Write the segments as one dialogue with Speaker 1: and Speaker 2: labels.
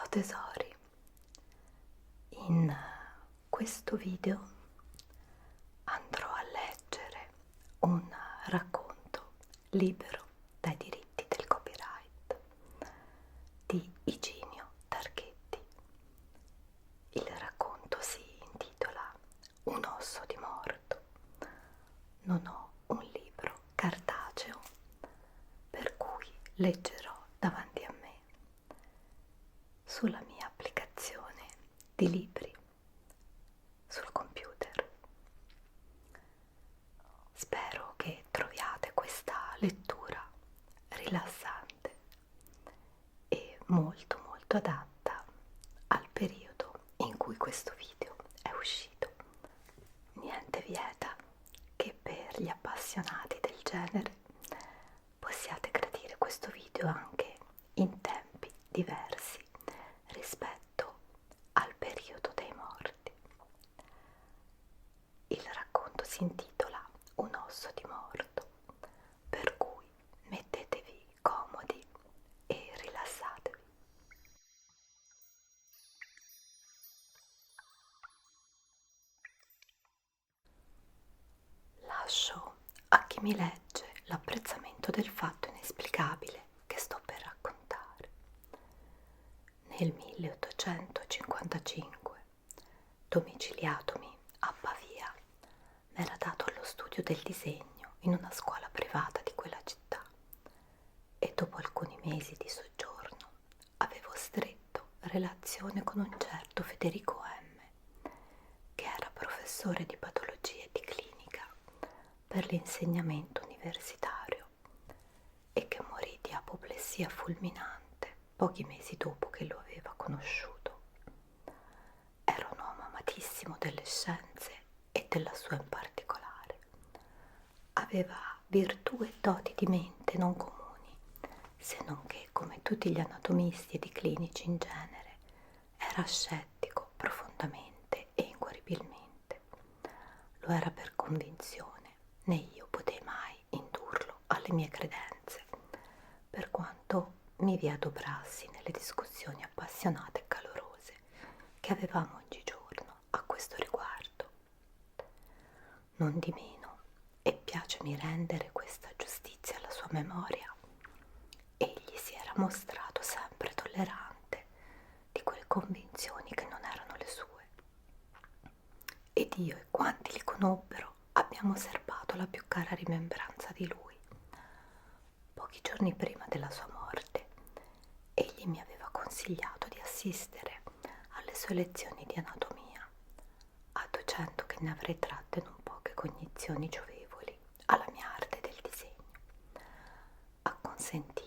Speaker 1: tesori, in questo video andrò a leggere un racconto libero dai diritti del copyright di Iginio Tarchetti. Il racconto si intitola Un osso di morto. Non ho un libro cartaceo, per cui leggerò davanti a me sulla mia applicazione di libri sul computer. Spero che troviate questa lettura rilassante e molto adatta al periodo in cui questo video è uscito. Niente vieta che per gli appassionati del genere possiate gradire questo video anche in tempi diversi rispetto al periodo dei morti. Il racconto si intitola Un osso di morto, per cui mettetevi comodi e rilassatevi. Lascio a chi mi legge l'apprezzamento del fatto inesplicabile che sto per raccontare. Nel 1855, domiciliatomi a Pavia, m'era dato allo studio del disegno in una scuola privata di quella città e dopo alcuni mesi di soggiorno avevo stretto relazione con un certo Federico M, che era professore di patologia e di clinica per l'insegnamento universitario e che morì di apoplessia fulminante pochi mesi dopo che lo aveva conosciuto. Era un uomo amatissimo delle scienze e della sua in particolare. Aveva virtù e doti di mente non comuni, se non che, come tutti gli anatomisti ed i clinici in genere, era scettico profondamente e inguaribilmente. Lo era per convinzione, né io potei mai indurlo alle mie credenze, per quanto mi vi adoprassi nelle discussioni appassionate e calorose che avevamo oggigiorno a questo riguardo. Non di meno, e piacemi rendere questa giustizia alla sua memoria, egli si era mostrato sempre tollerante di quelle convinzioni che non erano le sue, ed io e quanti li conobbero abbiamo serbato la più cara rimembranza di lui. Pochi giorni prima della sua morte, egli mi aveva consigliato di assistere alle sue lezioni di anatomia, adducendo che ne avrei tratte non poche cognizioni giovevoli alla mia arte del disegno. Acconsentì,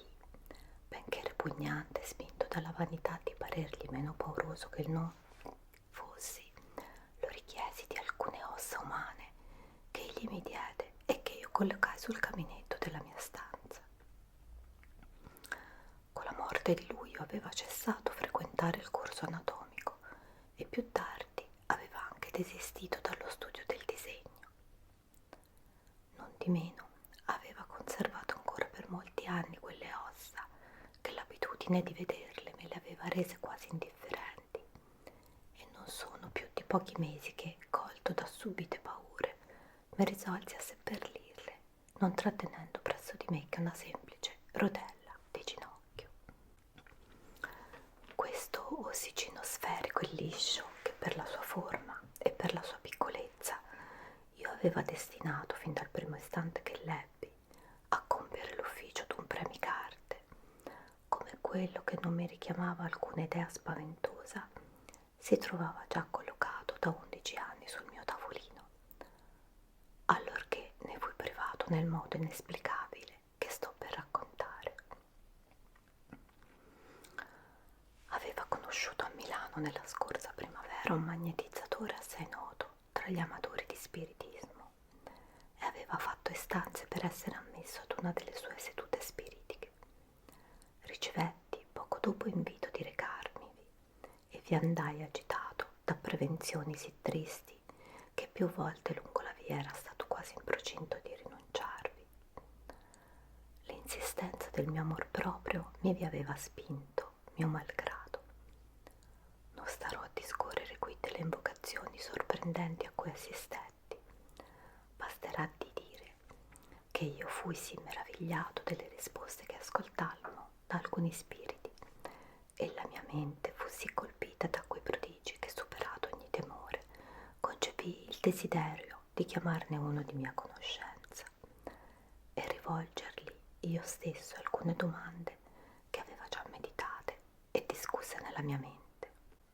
Speaker 1: benché repugnante, spinto dalla vanità di parergli meno pauroso che il non fossi. Lo richiesi di alcune ossa umane che egli mi diede e che io collocai sul caminetto della mia stanza. Con la morte di lui io aveva cessato frequentare il corso anatomico e più tardi aveva anche desistito dallo studio del disegno. Non di meno aveva conservato ancora per molti anni quelle ossa che l'abitudine di vederle me le aveva rese quasi indifferenti, e non sono più di pochi mesi che, colto da subite paure, mi risolsi a seppellirle, non trattenendo presso di me che una semplice rotella di ginocchio. Questo ossicino sferico e liscio, che per la sua forma e per la sua piccolezza io aveva destinato fin dal primo istante che l'ebbi a compiere l'ufficio d'un premicarte, come quello che non mi richiamava alcuna idea spaventosa, si trovava già collocato da 11 anni sul mio tavolino, allorché ne fui privato nel modo inesplicabile che sto per raccontare. Aveva conosciuto a Milano nella scorsa primavera un magnetizzatore assai noto tra gli amatori di spiritismo e aveva fatto istanze per essere ammesso ad una delle sue sedute spiritiche. Ricevetti poco dopo invito di recarmivi e vi andai agitato da prevenzioni sì tristi che più volte lungo la via era stato quasi in procinto di rinunciarvi. L'insistenza del mio amor proprio mi vi aveva spinto, mio malgrado, sorprendenti a cui assistetti. Basterà di dire che io fui sì meravigliato delle risposte che ascoltammo da alcuni spiriti, e la mia mente fu sì colpita da quei prodigi che, superato ogni temore, concepii il desiderio di chiamarne uno di mia conoscenza e rivolgergli io stesso alcune domande che aveva già meditate e discusse nella mia mente.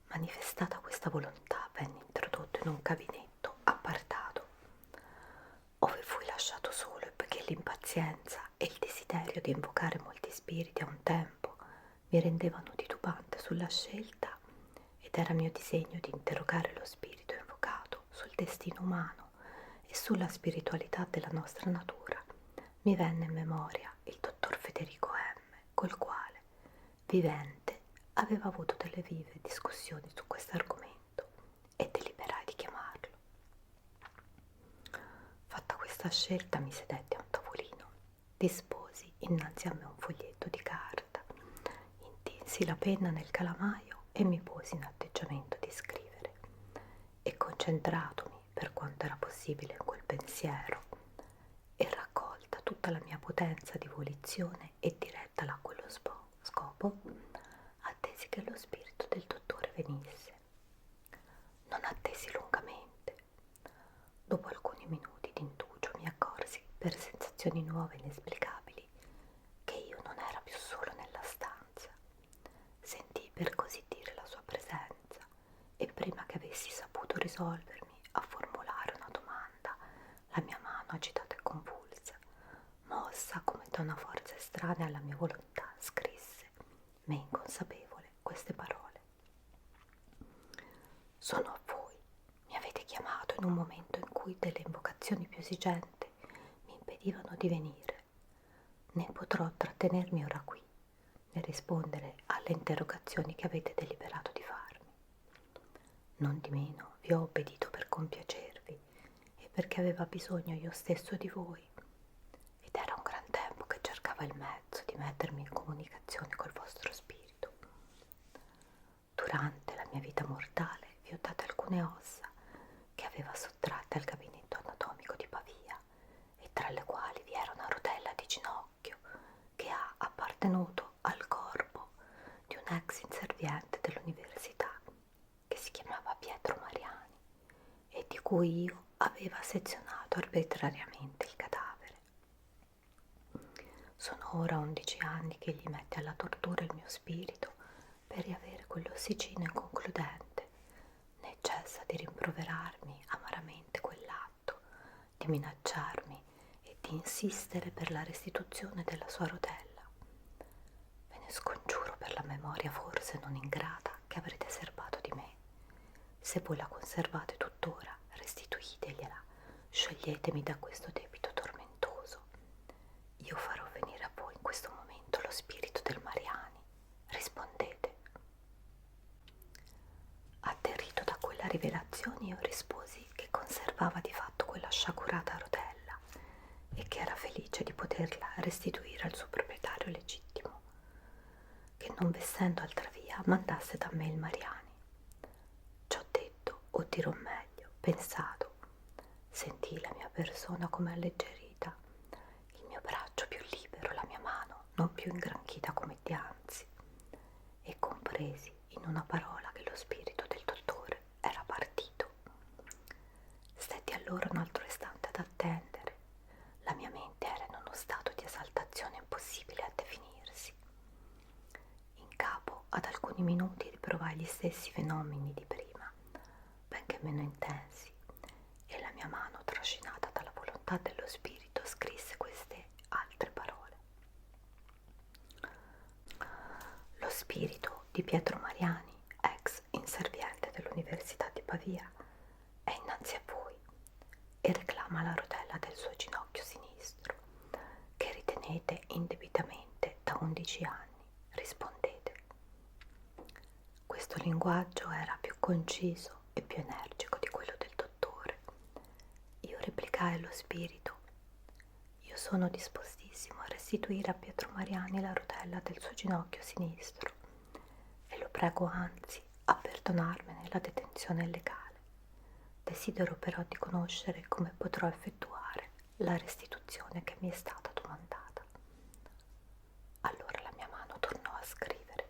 Speaker 1: Manifestata questa volontà, venne introdotto in un gabinetto appartato, ove fui lasciato solo, e poiché l'impazienza e il desiderio di invocare molti spiriti a un tempo mi rendevano titubante sulla scelta, ed era mio disegno di interrogare lo spirito invocato sul destino umano e sulla spiritualità della nostra natura, mi venne in memoria il dottor Federico M., col quale, vivente, aveva avuto delle vive discussioni su questo argomento, e deliberai di chiamarlo. Fatta questa scelta, mi sedetti a un tavolino, disposi innanzi a me un foglietto di carta, intinsi la penna nel calamaio e mi posi in atteggiamento di scrivere, e concentratomi per quanto era possibile in quel pensiero e raccolta tutta la mia potenza di volizione e direttala a quello scopo, attesi che lo spirito del dottore venisse. Non attesi lungamente. Dopo alcuni minuti di indugio mi accorsi, per sensazioni nuove e inesplicabili, che io non era più solo nella stanza. Sentii per così dire la sua presenza, e prima che avessi saputo risolvermi a formulare una domanda, la mia mano agitata e convulsa, mossa come da una forza estranea alla mia volontà, scrisse, me inconsapevole, queste parole: sono a voi. Mi avete chiamato in un momento in cui delle invocazioni più esigenti mi impedivano di venire. Né potrò trattenermi ora qui, né rispondere alle interrogazioni che avete deliberato di farmi. Non di meno vi ho obbedito per compiacervi e perché aveva bisogno io stesso di voi, ed era un gran tempo che cercava il mezzo di mettermi in comunicazione col vostro spirito. Durante la mia vita mortale vi ho date alcune ossa che aveva sottratte al gabinetto anatomico di Pavia, e tra le quali vi era una rotella di ginocchio che ha appartenuto al corpo di un ex inserviente dell'università che si chiamava Pietro Mariani, e di cui io aveva sezionato arbitrariamente il cadavere. Sono ora 11 anni che gli mette alla tortura il mio spirito per riavere quell'ossicina inconcludente, né cessa di rimproverarmi amaramente quell'atto, di minacciarmi e di insistere per la restituzione della sua rotella. Ve ne scongiuro per la memoria forse non ingrata che avrete serbato di me. Se voi la conservate tuttora, restituitegliela, scioglietemi da questo debito tormentoso. Io farò venire a voi in questo momento lo spirito del Mariani. Rispondete. Atterrito da quella rivelazione, io risposi che conservava di fatto quella sciagurata rotella e che era felice di poterla restituire al suo proprietario legittimo, che non vessendo altra via mandasse da me il Mariani. Ciò detto, o dirò meglio, pensato, sentii la mia persona come alleggerita, il mio braccio più libero, la mia mano non più ingranchita come dianzi, e compresi in una parola che lo spirito del dottore era partito. Stetti allora un altro istante ad attendere. La mia mente era in uno stato di esaltazione impossibile a definirsi. In capo ad alcuni minuti riprovai gli stessi fenomeni di prima, benché meno intensi, e la mia mano, trascinata dalla volontà dello spirito, scrisse queste altre parole: lo spirito di Pietro Mariani, ex inserviente dell'Università di Pavia, è innanzi a voi e reclama la rotella del suo ginocchio sinistro, che ritenete indebitamente da 11 anni. Rispondete. Questo linguaggio era più conciso e più energico di quello del dottore. Io replicai allo spirito: io sono dispostissimo a restituire a Pietro Mariani la rotella del suo ginocchio sinistro, e lo prego anzi a perdonarmene la detenzione illegale. Desidero però di conoscere come potrò effettuare la restituzione che mi è stata domandata. Allora la mia mano tornò a scrivere.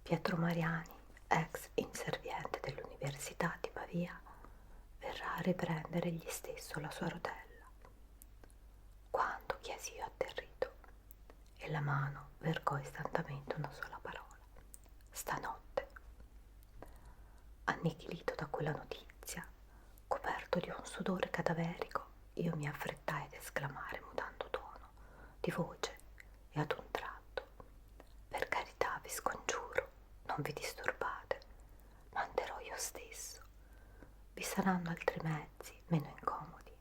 Speaker 1: Pietro Mariani, ex inserviente dell'Università di Pavia, verrà a riprendere egli stesso la sua rotella. Quando? Chiesi io atterrito, e la mano vergò istantaneamente una sola parola: stanotte. Annichilito da quella notizia, coperto di un sudore cadaverico, io mi affrettai ad esclamare mutando tono di voce e ad un tratto: per carità, vi scongiuro, non vi disturbate, manderò io stesso. Vi saranno altri mezzi meno incomodi.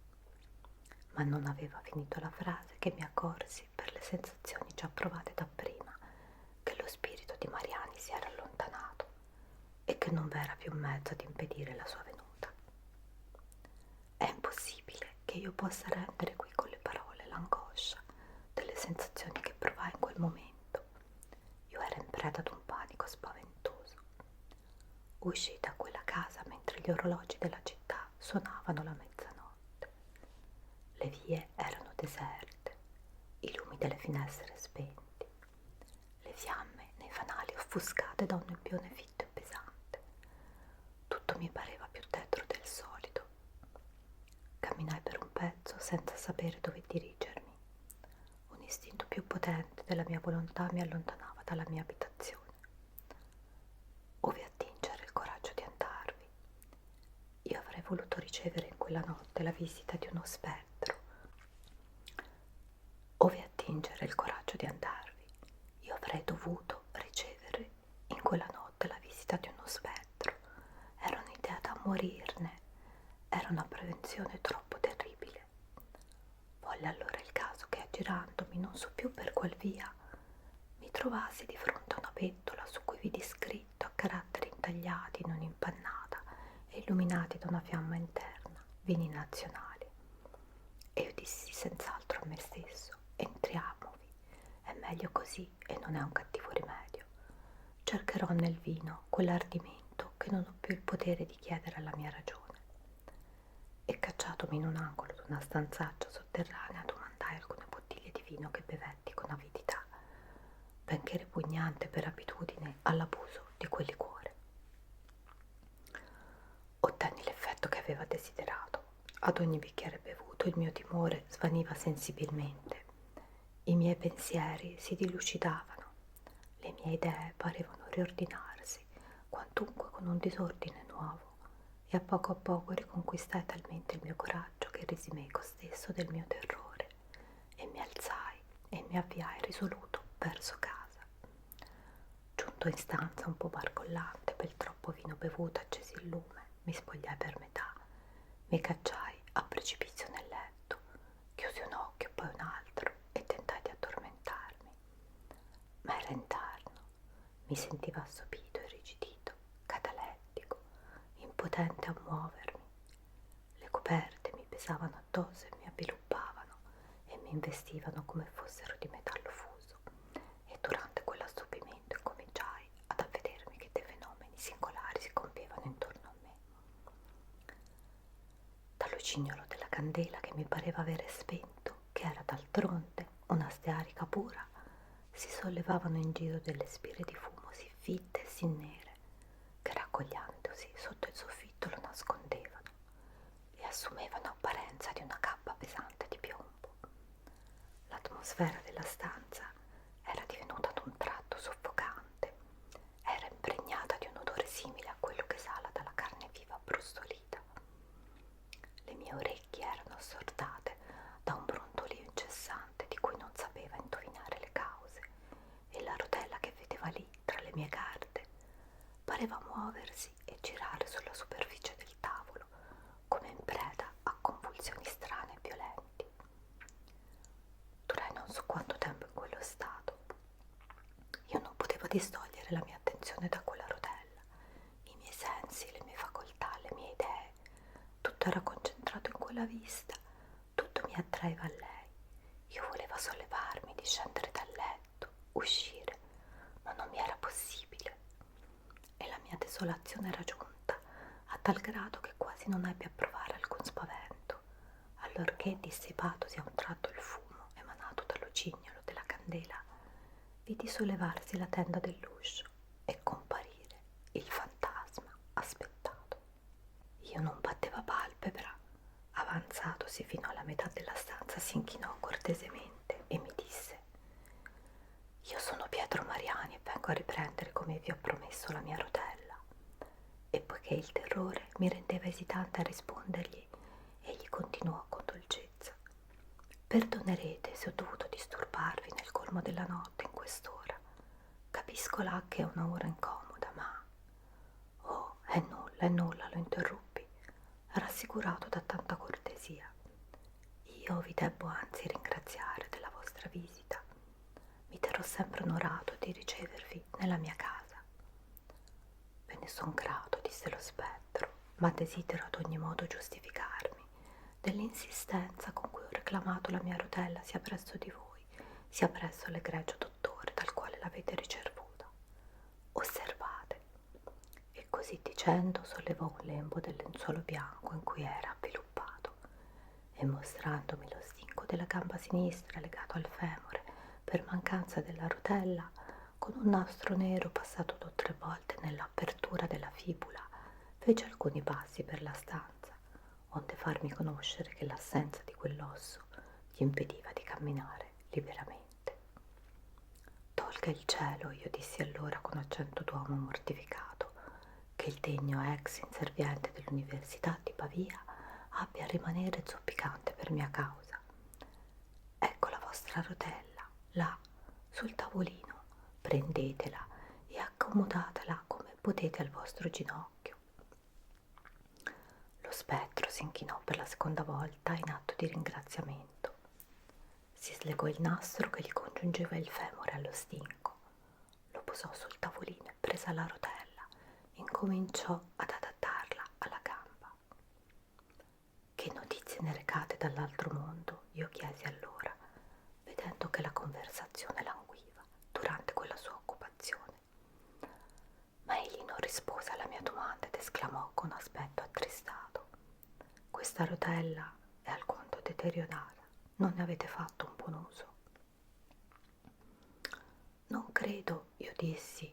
Speaker 1: Ma non aveva finito la frase che mi accorsi, per le sensazioni già provate dapprima, che lo spirito di Mariani si era allontanato e che non v'era più mezzo ad impedire la sua venuta. È impossibile che io possa rendere qui con le parole l'angoscia delle sensazioni che provai in quel momento. Io ero in preda ad un panico spaventoso. Uscii da quella casa mentre gli orologi della città suonavano la mezzanotte. Le vie erano deserte, i lumi delle finestre spenti, le fiamme nei fanali offuscate da un nebbione fitto e pesante. Tutto mi pareva più tetro del solito. Camminai per un pezzo senza sapere dove dirigermi. Un istinto più potente della mia volontà mi allontanava dalla mia abitazione. Ove attingere il coraggio di andarvi. Io avrei voluto ricevere in quella notte la visita di uno spettro. Ove attingere il coraggio di andarvi. Io avrei dovuto ricevere in quella notte la visita di uno spettro. Era un'idea da morirne, era una prevenzione troppo terribile. Volle allora il caso che, aggirandomi non so più per qual via, mi trovassi di fronte a una bettola su cui vidi scritto a caratteri intagliati in un'impannata e illuminati da una fiamma interna: vini nazionali. E io dissi senz'altro a me stesso: entriamovi, è meglio così e non è un cattivo rimedio. Cercherò nel vino quell'ardimento che non ho più il potere di chiedere alla mia ragione. E cacciatomi in un angolo d'una stanzaccia sotterranea, domandai alcune bottiglie di vino che bevetti con avidità, benché ripugnante per abitudine all'abuso di quel liquore. Ottenni l'effetto che aveva desiderato. Ad ogni bicchiere bevuto il mio timore svaniva sensibilmente, i miei pensieri si dilucidavano, le mie idee parevano riordinarsi, quantunque con un disordine nuovo, e a poco riconquistai talmente il mio coraggio che resi meco stesso del mio terrore, e mi alzai e mi avviai risoluto verso casa. Giunto in stanza un po' barcollante per il troppo vino bevuto, accesi il lume, mi spogliai per metà, mi cacciai a precipizio nel letto, chiusi un occhio poi un altro e tentai di addormentarmi. Ma era intarno, mi sentivo assopito, irrigidito, catalettico, impotente a muovermi. Le coperte mi pesavano addosso e mi avviluppavano e mi investivano come fossero di metallo fuso, e durante quell'assopimento incominciai ad avvedermi che dei fenomeni singolari si compievano intorno a me. Dallo cignolo della candela che mi pareva avere spento, che era d'altronde una stearica pura, si sollevavano in giro delle spire di fumo sì fitte e sì nere, che raccogliendosi sotto il soffitto lo nascondevano e assumevano apparenza di una cappa pesante di piombo. L'atmosfera della stanza era divenuta ad un tratto soffocante, era impregnata di un odore simile a quello che esala dalla carne viva brustolita. Le mie orecchie erano assordate da un brontolio incessante di cui non sapeva indovinare le cause, e la rotella che vedeva lì tra le mie carte pareva muoversi e girare sulla superficie del tavolo come in preda a convulsioni strane e violenti. Durai non so quanto tempo in quello stato. Io non potevo distogliere la mia attenzione da quella rotella, i miei sensi, le mie facoltà, le mie idee, tutto era concentrato in quella vista, tutto mi attraeva a lei. Io volevo sollevarmi, discendere dal letto, uscire, ma non mi era possibile, e la mia desolazione era giunta a tal grado che quasi non ebbe a provare alcun spavento, allorché dissipatosi a un tratto il fumo emanato dallo cignolo della candela, vidi sollevarsi la tenda dell'uscio e comparire il fantasma aspettato. Io non batteva palpebra. Avanzatosi fino alla metà della stanza si inchinò cortesemente e mi disse: «Io sono Pietro Mariani e vengo a riprendere come vi ho promesso la mia rotella». E poiché il terrore mi rendeva esitante a rispondergli, egli continuò con dolcezza: «Perdonerete se ho dovuto disturbarvi nel colmo della notte in quest'ora. Capisco là che è una ora incomoda, ma...» «Oh, è nulla», lo interruppi, rassicurato da tanta cortesia. «Io vi debbo anzi ringraziare della vostra visita. Mi terrò sempre onorato di ricevervi nella mia casa». «Ve ne son grato», disse lo spettro, «ma desidero ad ogni modo giustificarmi dell'insistenza con cui ho reclamato la mia rotella sia presso di voi, sia presso l'egregio dottore dal quale l'avete ricevuta. Osservate». E così dicendo sollevò un lembo del lenzuolo bianco in cui era avviluppato e, mostrandomi lo stinco della gamba sinistra legato al femore per mancanza della rotella, con un nastro nero passato 2 o 3 volte nell'apertura della fibula, fece alcuni passi per la stanza, onde farmi conoscere che l'assenza di quell'osso gli impediva di camminare liberamente. «Tolga il cielo», io dissi allora con accento d'uomo mortificato, «che il degno ex inserviente dell'Università di Pavia abbia a rimanere zoppicante per mia causa. Ecco la vostra rotella, là, sul tavolino, prendetela e accomodatela come potete al vostro ginocchio». Lo spettro si inchinò per la seconda volta in atto di ringraziamento. Si slegò il nastro che gli congiungeva il femore allo stinco, lo posò sul tavolino e, presa la rotella, incominciò ad adattarla alla gamba. «Che notizie ne recate dall'altro mondo?» io chiesi allora, vedendo che la conversazione languiva durante quella sua occupazione. Ma egli non rispose alla mia domanda ed esclamò con aspetto attristato: «Questa rotella è alquanto deteriorata, non ne avete fatto un buon uso?» «Non credo», io dissi,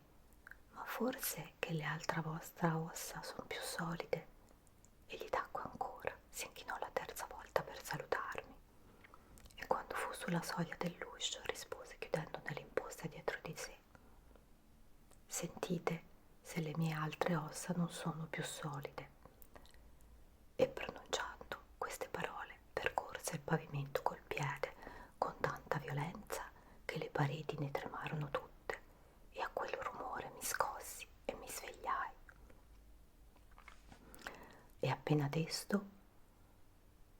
Speaker 1: «ma forse che le altre vostra ossa son più solide». E gli tacque ancora, si inchinò la terza volta per salutarmi e, quando fu sulla soglia dell'uscio, rispose chiudendone l'imposta dietro di sé: «Sentite se le mie altre ossa non sono più solide». E pronunciando queste parole percorse il pavimento col piede con tanta violenza che le pareti ne tremarono tutte, e a quel rumore mi scossi e mi svegliai. E appena desto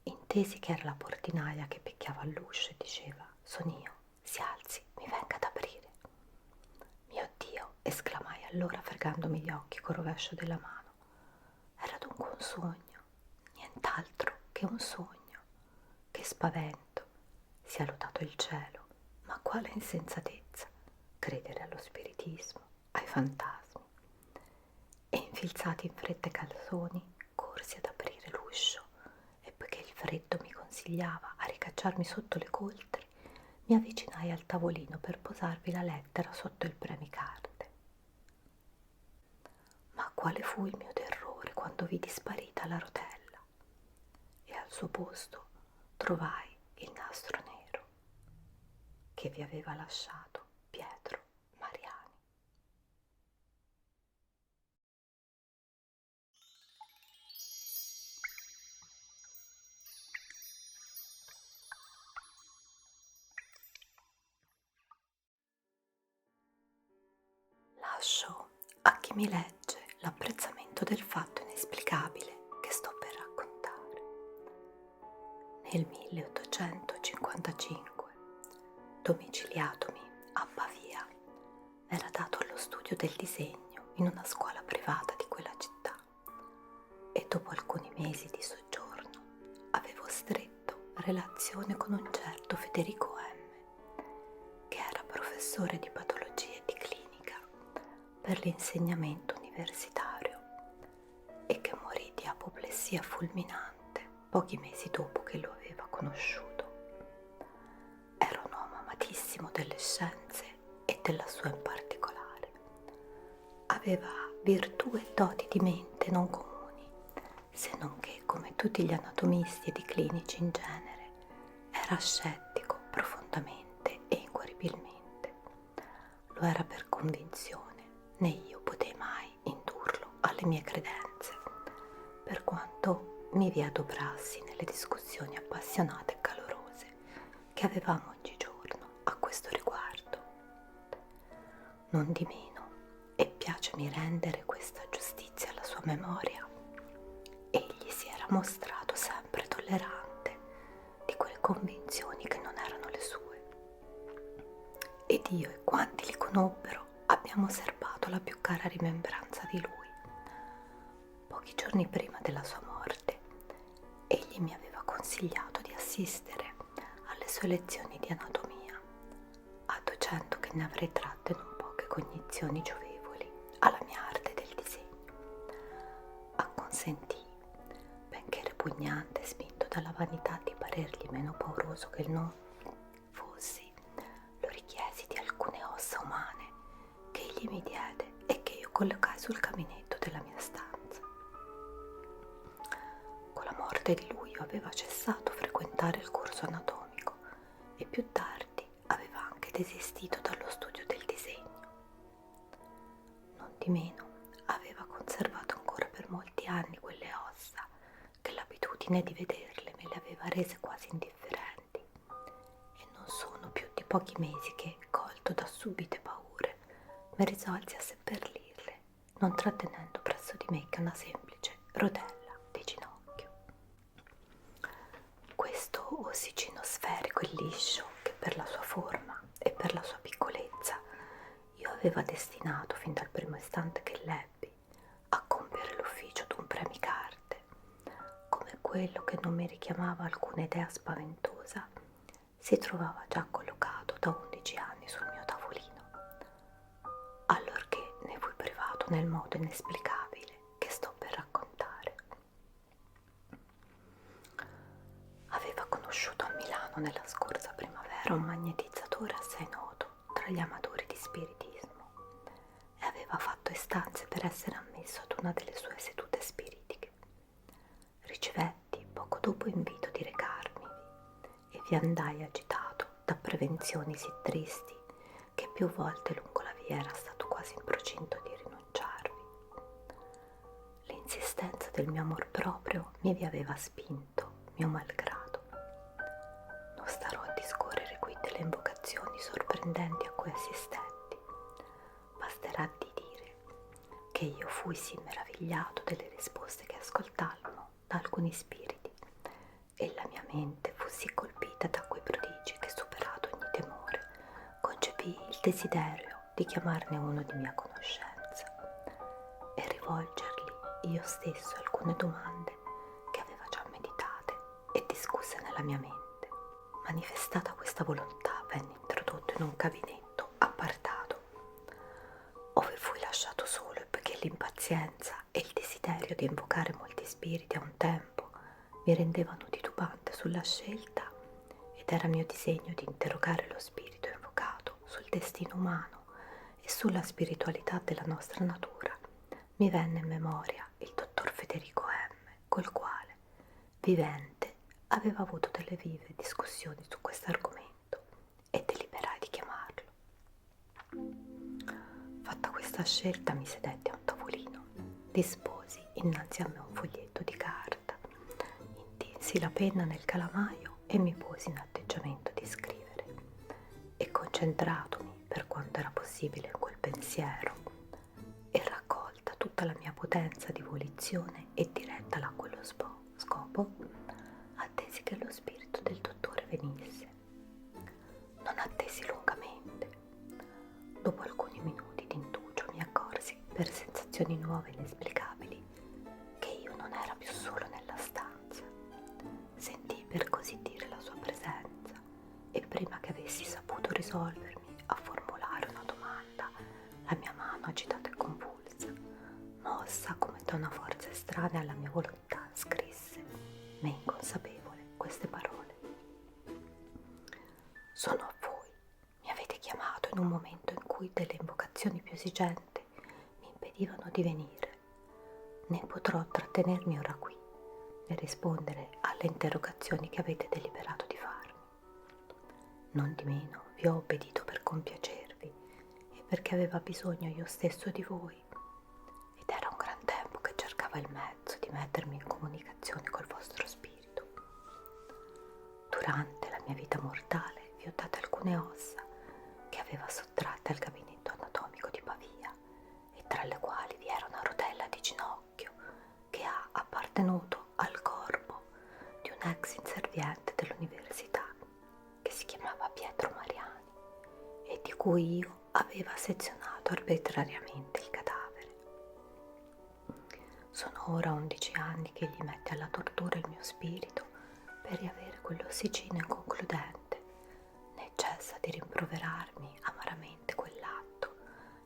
Speaker 1: intesi che era la portinaia che picchiava all'uscio e diceva: «Son io, si alzi, mi venga ad aprire». «Mio Dio!» esclamai allora, fregandomi gli occhi col rovescio della mano. Era dunque un sogno, nient'altro che un sogno. Che spavento! Sia lodato il cielo, ma quale insensatezza credere allo spiritismo, ai fantasmi. E infilzati in fretta i calzoni, corsi ad aprire l'uscio, e poiché il freddo mi consigliava a ricacciarmi sotto le coltri, mi avvicinai al tavolino per posarvi la lettera sotto il premicarte. Ma quale fu il mio terrore quando vidi sparita la rotella e al suo posto trovai il nastro nero che vi aveva lasciato Pietro Mariani. Lascio a chi mi legge l'apprezzamento del fatto inesplicabile che sto per raccontare. Nel 1855, domiciliatomi a Pavia, m'era dato allo studio del disegno in una scuola privata di quella città, e dopo alcuni mesi di soggiorno avevo stretto relazione con un certo Federico M., che era professore di patologia e di clinica per l'insegnamento universitario e che morì sia fulminante pochi mesi dopo che lo aveva conosciuto. Era un uomo amatissimo delle scienze e della sua in particolare. Aveva virtù e doti di mente non comuni, se non che, come tutti gli anatomisti ed i clinici in genere, era scettico profondamente e inguaribilmente. Lo era per convinzione, né io potei mai indurlo alle mie credenze, per quanto mi vi adoprassi nelle discussioni appassionate e calorose che avevamo oggigiorno a questo riguardo. Non di meno, e piacemi rendere questa giustizia alla sua memoria, egli si era mostrato sempre tollerante di quelle convinzioni che non erano le sue, ed io e quanti li conobbero abbiamo serbato la più cara rimembranza di lui. Pochi giorni prima della sua morte, egli mi aveva consigliato di assistere alle sue lezioni di anatomia, adducendo che ne avrei tratte non poche cognizioni giovevoli alla mia arte del disegno. Acconsentì, benché repugnante, spinto dalla vanità di parergli meno pauroso che non fossi. Lo richiesi di alcune ossa umane che egli mi diede e che io collocai sul caminetto della mia stanza. Con la morte di lui io aveva cessato frequentare il corso anatomico e più tardi aveva anche desistito dallo studio del disegno. Non di meno aveva conservato ancora per molti anni quelle ossa che l'abitudine di vederle me le aveva rese quasi indifferenti, e non sono più di pochi mesi che, colto da subite paure, mi risolsi a seppellirle, non trattenendo presso di me che una semplice rodella di ginocchio. Questo ossicino sferico e liscio, che per la sua forma e per la sua piccolezza io aveva destinato fin dal primo istante che l'ebbi a compiere l'ufficio d'un premicarte, come quello che non mi richiamava alcuna idea spaventosa, si trovava già collocato da 11 anni sul mio tavolino, allorché ne fui privato nel modo inesplicabile che sto per raccontare. Aveva conosciuto a Milano nella scorsa primavera un magnetizzatore assai noto tra gli amatori di spiritismo e aveva fatto istanze per essere ammesso ad una delle sue sedute spiritiche. Ricevetti poco dopo invito di recarmi e vi andai agitato da prevenzioni sì tristi che più volte lungo la via era stato quasi in procinto di rinunciarvi. L'insistenza del mio amor proprio mi vi aveva spinto, mio malgrado. Non starò a discorrere qui delle invocazioni sorprendenti a cui assistetti, basterà di dire che io fui sì meravigliato delle risposte che ascoltammo da alcuni spiriti, e la mia mente fu sì colpita da quei prodigi che, superato ogni temore, concepii il desiderio di chiamarne uno di mia conoscenza e rivolgergli io stesso alcune domande che aveva già meditate e discusse nella mia mente. Manifestata questa volontà, venne introdotto in un gabinetto appartato, ove fui lasciato solo, e poiché l'impazienza e il desiderio di invocare molti spiriti a un tempo mi rendevano titubante sulla scelta, ed era mio disegno di interrogare lo spirito invocato sul destino umano e sulla spiritualità della nostra natura, mi venne in memoria il dottor Federico M., col quale, vivente, aveva avuto delle vive discussioni su questo argomento, e deliberai di chiamarlo. Fatta questa scelta mi sedetti a un tavolino, disposi innanzi a me un foglietto di carta, intinsi la penna nel calamaio e mi posi in atteggiamento di scrivere, e concentratomi per quanto era possibile in quel pensiero e raccolta tutta la mia potenza di volizione e direttala a quello scopo, attesi che lo spirito del dottore venisse. Non attesi lungamente. Dopo alcuni minuti di indugio mi accorsi, per sensazioni nuove e inesplicabili, che io non era più solo nella stanza. Sentii per così dire la sua presenza, e prima che avessi saputo risolvermi a formulare una domanda, la mia mano agitata e convulsa, mossa come da una forza estranea alla mia volontà, in un momento in cui delle invocazioni più esigenti mi impedivano di venire. Né potrò trattenermi ora qui e rispondere alle interrogazioni che avete deliberato di farmi. Non di meno vi ho obbedito per compiacervi e perché aveva bisogno io stesso di voi, ed era un gran tempo che cercava il mezzo di mettermi in comunicazione col vostro spirito. Durante la mia vita mortale vi ho date alcune ossa che aveva sottratte al gabinetto anatomico di Pavia, e tra le quali vi era una rotella di ginocchio che ha appartenuto al corpo di un ex inserviente dell'università che si chiamava Pietro Mariani e di cui io aveva sezionato arbitrariamente il cadavere. Sono ora 11 anni che gli mette alla tortura il mio spirito per riavere quell'ossicino inconcludente, né cessa di rimproverarmi amaramente quell'atto,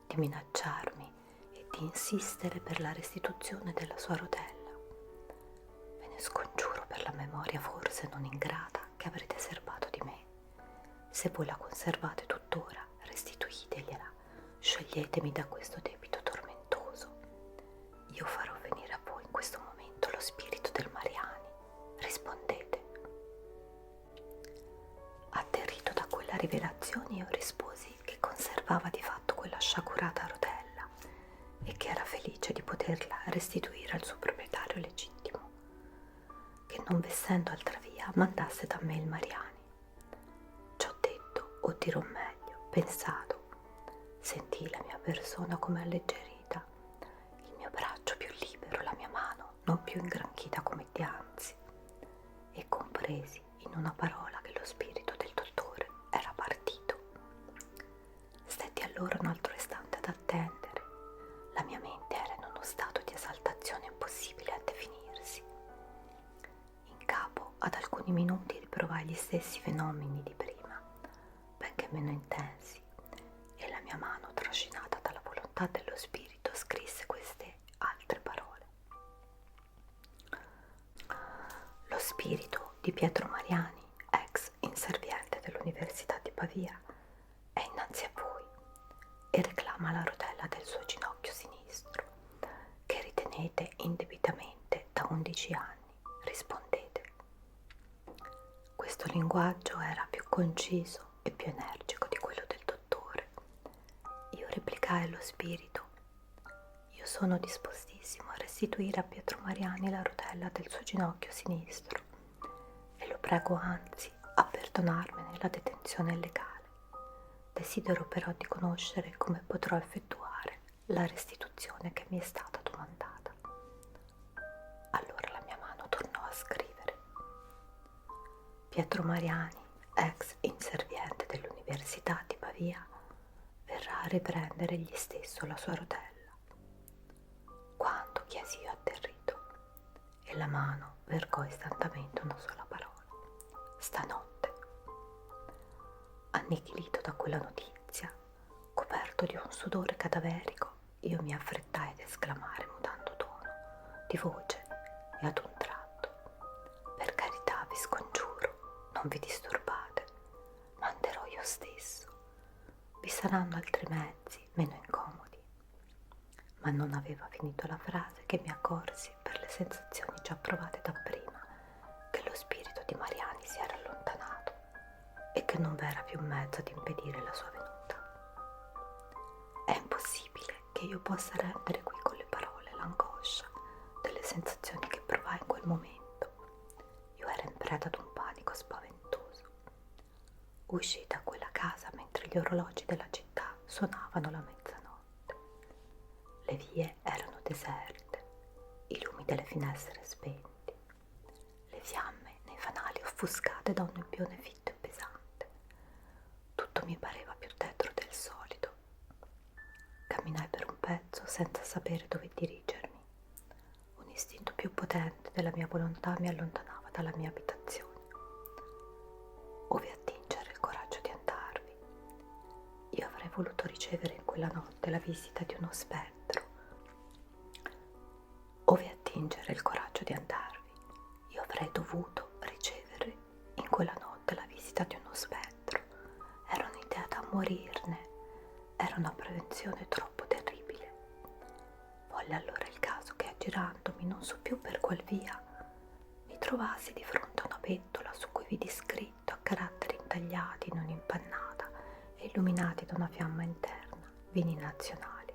Speaker 1: di minacciarmi e di insistere per la restituzione della sua rotella. Ve ne scongiuro per la memoria forse non ingrata che avrete serbato di me. Se voi la conservate tuttora, restituitegliela, scioglietemi da questo debito tormentoso. Io farò venire a voi in questo momento lo spirito del Mariani. Rispondete. Atterrito da quella rivelazione, io risposi che conservava di fatto quella sciagurata rotella e che era felice di poterla restituire al suo proprietario legittimo, che non vessendo altra via mandasse da me il Mariani. Ciò detto, o dirò meglio, pensato, sentii la mia persona come alleggerita, il mio braccio più libero, la mia mano non più ingranchita come dianzi, e compresi in una parola che lo spirito del dottore era partito. Stetti allora un altro istante ad attendere. La mia mente era in uno stato di esaltazione impossibile a definirsi. In capo ad alcuni minuti riprovai gli stessi fenomeni di prima, benché meno intensi, e la mia mano, trascinata dalla volontà dello spirito, scrisse queste altre parole. Lo spirito di Pietro Mariani, ex inserviente dell'Università di Pavia, è innanzi a voi e reclama la rotella del suo ginocchio sinistro, che ritenete indebitamente da 11 anni. Rispondete. Questo linguaggio era più conciso e più energico di quello del dottore. Io replicai allo spirito: io sono dispostissimo a restituire a Pietro Mariani la rotella del suo ginocchio sinistro e lo prego anzi a perdonarmene la detenzione illegale. Desidero però di conoscere come potrò effettuare la restituzione che mi è stata domandata. Allora la mia mano tornò a scrivere: Pietro Mariani, ex inserviente dell'Università di Pavia, verrà a riprendere egli stesso la sua rotella. Quando chiesi io atterrito, e la mano vergò istantaneamente una sola parola: stanotte. Annichilito da quella notizia, coperto di un sudore cadaverico, io mi affrettai ad esclamare mutando tono di voce e ad un tratto: per carità, vi scongiuro, non vi disturbate, manderò io stesso. Vi saranno altri mezzi meno incomodi. Ma non aveva finito la frase che mi accorsi, per le sensazioni già provate dapprima, che lo spirito di Mariani si era allontanato e che non v'era più mezzo ad impedire la sua venuta. È impossibile che io possa rendere qui con le parole l'angoscia delle sensazioni che provai in quel momento. Io ero in preda ad un panico spaventoso. Uscii da quella casa mentre gli orologi della città suonavano la mezzanotte. Le vie erano deserte, i lumi delle finestre spenti, le fiamme nei fanali offuscate da un nebbione fitto e pesante. Tutto mi pareva più tetro del solito. Camminai per un pezzo senza sapere dove dirigermi. Un istinto più potente della mia volontà mi allontanava dalla mia abitazione. Ove attingere il coraggio di andarvi. Io avrei voluto ricevere in quella notte la visita di uno spettro. Ove attingere il coraggio di andarvi. Io avrei dovuto ricevere in quella notte la visita di uno spettro. Ero un'idea da morirne, prevenzione troppo terribile. Volle allora il caso che, aggirandomi non so più per qual via, mi trovassi di fronte a una pentola su cui vidi scritto a caratteri intagliati in un'impannata e illuminati da una fiamma interna: vini nazionali.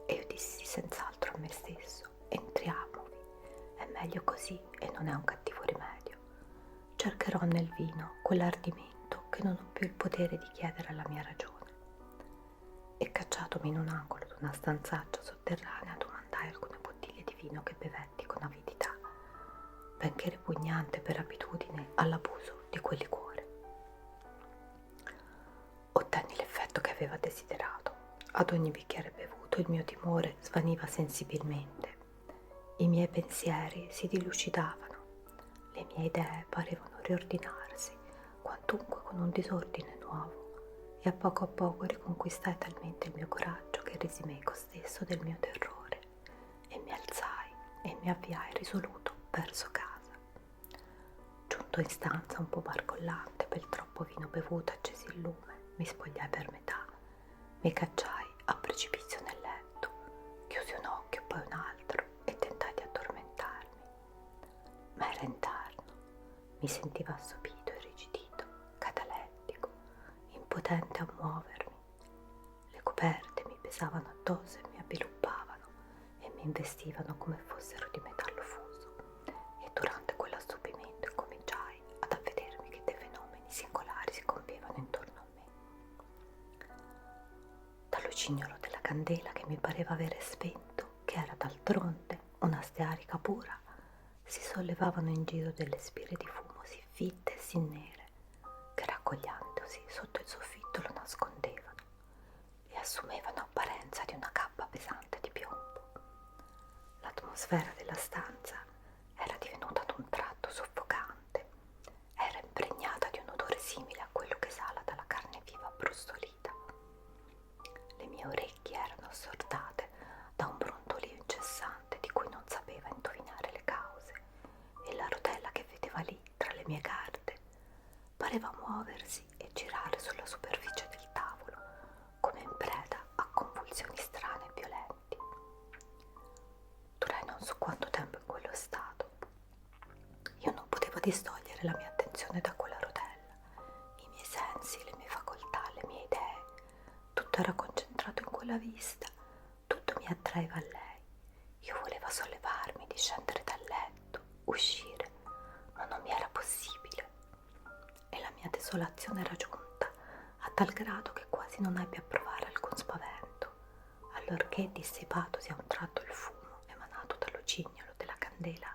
Speaker 1: E io dissi senz'altro a me stesso: entriamovi, è meglio così e non è un cattivo rimedio. Cercherò nel vino quell'ardimento che non ho più il potere di chiedere alla mia ragione. E cacciatomi in un angolo d'una stanzaccia sotterranea, domandai alcune bottiglie di vino che bevetti con avidità, benché ripugnante per abitudine all'abuso di quel liquore. Ottenni l'effetto che aveva desiderato. Ad ogni bicchiere bevuto il mio timore svaniva sensibilmente, i miei pensieri si dilucidavano, le mie idee parevano riordinarsi, quantunque con un disordine nuovo, e a poco riconquistai talmente il mio coraggio che resi meco stesso del mio terrore, e mi alzai e mi avviai risoluto verso casa. Giunto in stanza un po' barcollante per il troppo vino bevuto, accesi il lume, mi spogliai per metà, mi cacciai a precipizio nel letto, chiusi un occhio poi un altro e tentai di addormentarmi. Ma era indarno, mi sentivo assopito, irrigidito, catalettico, impotente a muovermi. Le coperte mi pesavano addosso e mi avviluppavano e mi investivano come fossero di metallo fuso, e durante quell'assopimento incominciai ad avvedermi che dei fenomeni singolari si compievano intorno a me. Dal lucignolo della candela che mi pareva avere spento, che era d'altronde una stearica pura, si sollevavano in giro delle spire di fumo sì fitte e sì nere, che raccogliendosi sotto il soffitto lo nascondevano e assumevano apparenza di una cappa pesante di piombo. L'atmosfera della stanza era divenuta ad un tratto soffocante, era impregnata di un odore simile a quello che esala dalla carne viva brustolita. Le mie orecchie erano assordate da un brontolio incessante di cui non sapeva indovinare le cause, e la rotella che vedeva lì tra le mie carte pareva muoversi e girare sulla superficie del tavolo come in preda a convulsioni strane e violenti. Durai non so quanto tempo in quello stato. Io non potevo distogliere la mia attenzione da quella rotella, i miei sensi, le mie facoltà, le mie idee, tutto era concentrato in quella vista, tutto mi attraeva a lei. Io volevo sollevarmi, discendere dal letto, uscire, ma non mi era possibile, e la mia desolazione era giunta a tal grado che quasi non ebbi a provare alcun spavento, allorché, dissipatosi a un tratto il fumo emanato dal lucignolo della candela,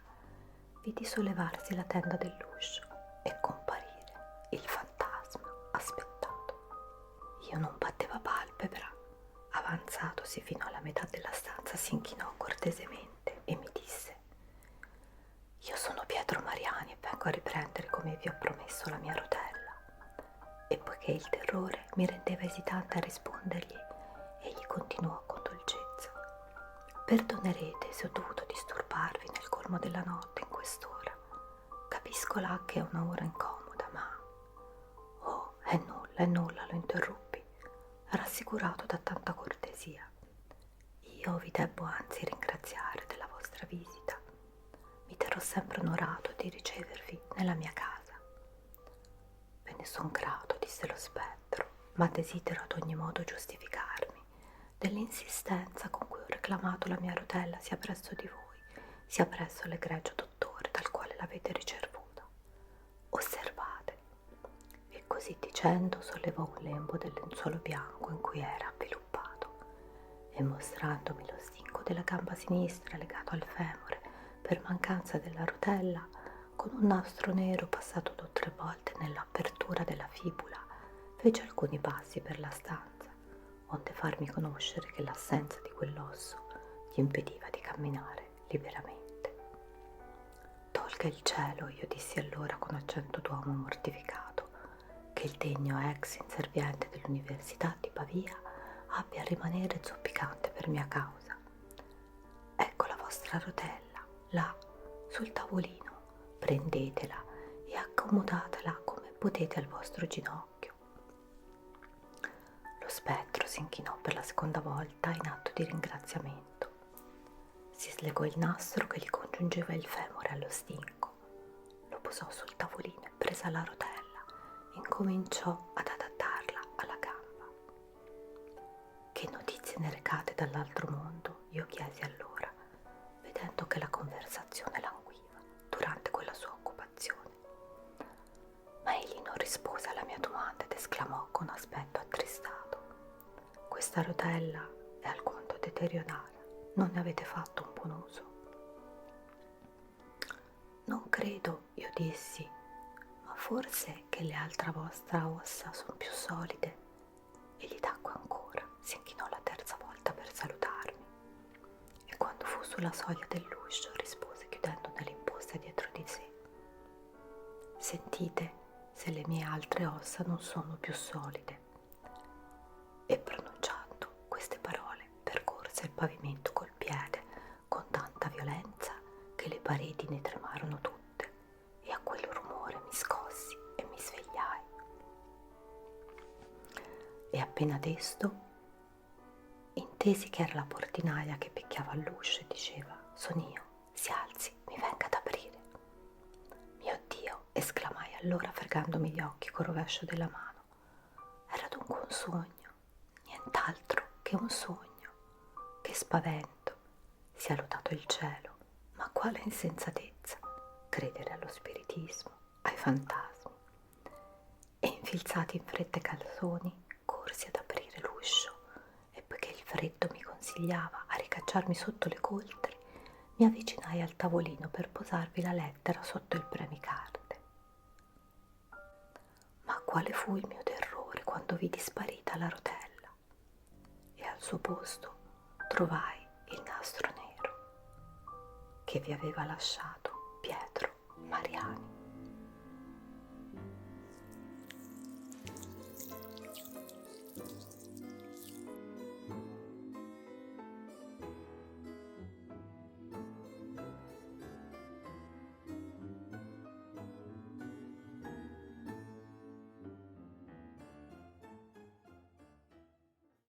Speaker 1: vidi sollevarsi la tenda dell'uscio e comparire il fantasma aspettato. Io non batteva palpebra. Avanzatosi fino alla metà della stanza, si inchinò cortesemente e mi disse: «Io sono Pietro Mariani e vengo a riprendere, come vi ho promesso, la mia rotella». E poiché il terrore mi rendeva esitante a rispondergli, egli continuò con dolcezza: «Perdonerete se ho dovuto disturbarvi nel colmo della notte in quest'ora. Capisco là che è una ora incomoda, ma...» «Oh, è nulla», lo interruppi, rassicurato da tanta cortesia. «Io vi debbo anzi ringraziare della vostra visita. Mi terrò sempre onorato di ricevervi nella mia casa». «Ve ne son grato», disse lo spettro, «ma desidero ad ogni modo giustificarmi dell'insistenza con cui ho reclamato la mia rotella sia presso di voi, sia presso l'egregio dottore dal quale l'avete ricevuta. Osservate». E così dicendo sollevò un lembo del lenzuolo bianco in cui era avviluppato, e mostrandomi lo stinco della gamba sinistra legato al femore per mancanza della rotella, con un nastro nero passato 2 o 3 volte nell'apertura della fibula, fece alcuni passi per la stanza, onde farmi conoscere che l'assenza di quell'osso gli impediva di camminare liberamente. «Tolga il cielo», io dissi allora con accento d'uomo mortificato, «che il degno ex inserviente dell'Università di Pavia abbia a rimanere zoppicante per mia causa. Ecco la vostra rotella, là, sul tavolino, prendetela e accomodatela come potete al vostro ginocchio». Lo spettro si inchinò per la seconda volta in atto di ringraziamento. Si slegò il nastro che gli congiungeva il femore allo stinco, lo posò sul tavolino e presa la rotella, incominciò ad adattarla alla gamba. Che notizie ne recate dall'altro mondo? Io chiesi allora, vedendo che la conversazione languiva durante quella sua occupazione. Ma egli non rispose alla mia domanda ed esclamò con aspetto attristato: questa rotella è alquanto deteriorata, non ne avete fatto un buon uso. Non credo, io dissi, ma forse che le altre vostre ossa sono più solide. Egli tacque ancora, si inchinò la terza volta per salutarmi e quando fu sulla soglia dell'uscio rispose chiudendo nell'imposta dietro di sé: sentite se le mie altre ossa non sono più solide. E pronunciando queste parole percorse il pavimento col piede con tanta violenza che le pareti ne tremarono tutte e a quel rumore mi scossi e mi svegliai. E appena desto intesi che era la portinaia che picchiava all'uscio e diceva: son io, si alzi, mi venga ad aprire. Mio Dio, esclamai allora fregandomi gli occhi col rovescio della mano. Era dunque un sogno, nient'altro che un sogno. Che spavento, sia lodato il cielo, ma quale insensatezza credere allo spiritismo, ai fantasmi. E infilzati in fretta i calzoni, corsi ad aprire l'uscio e poiché il freddo mi consigliava a ricacciarmi sotto le coltri, mi avvicinai al tavolino per posarvi la lettera sotto il premicarte. Ma quale fu il mio terrore quando vidi sparita la rotella e al suo posto trovai il nastro nero che vi aveva lasciato Pietro Mariani.